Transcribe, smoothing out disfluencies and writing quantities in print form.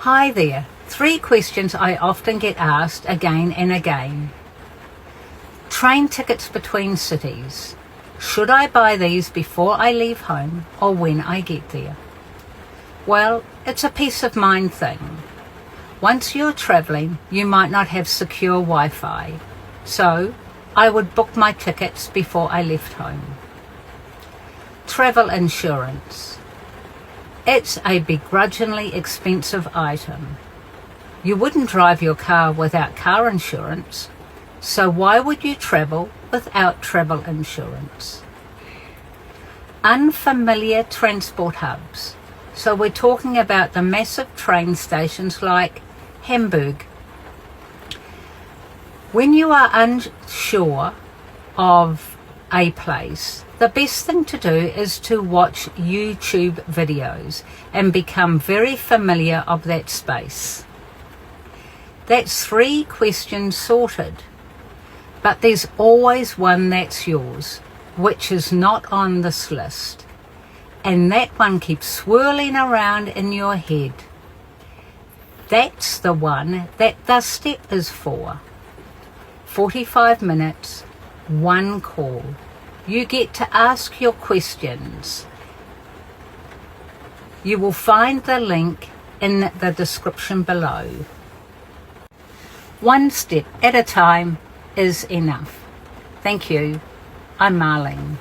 Hi there. 3 questions I often get asked again and again. Train tickets between cities. Should I buy these before I leave home or when I get there? Well, it's a peace of mind thing. Once you're travelling, you might not have secure Wi-Fi, so I would book my tickets before I left home. Travel insurance. It's a begrudgingly expensive item. You wouldn't drive your car without car insurance, so why would you travel without travel insurance? Unfamiliar transport hubs. So we're talking about the massive train stations like Hamburg. When you are unsure of a place, the best thing to do is to watch YouTube videos and become very familiar of that space. That's 3 questions sorted, but there's always one that's yours, which is not on this list, and that one keeps swirling around in your head. That's the one that the step is for. 45 minutes, 1 call. You get to ask your questions. You will find the link in the description below. 1 step at a time is enough. Thank you. I'm Marlene.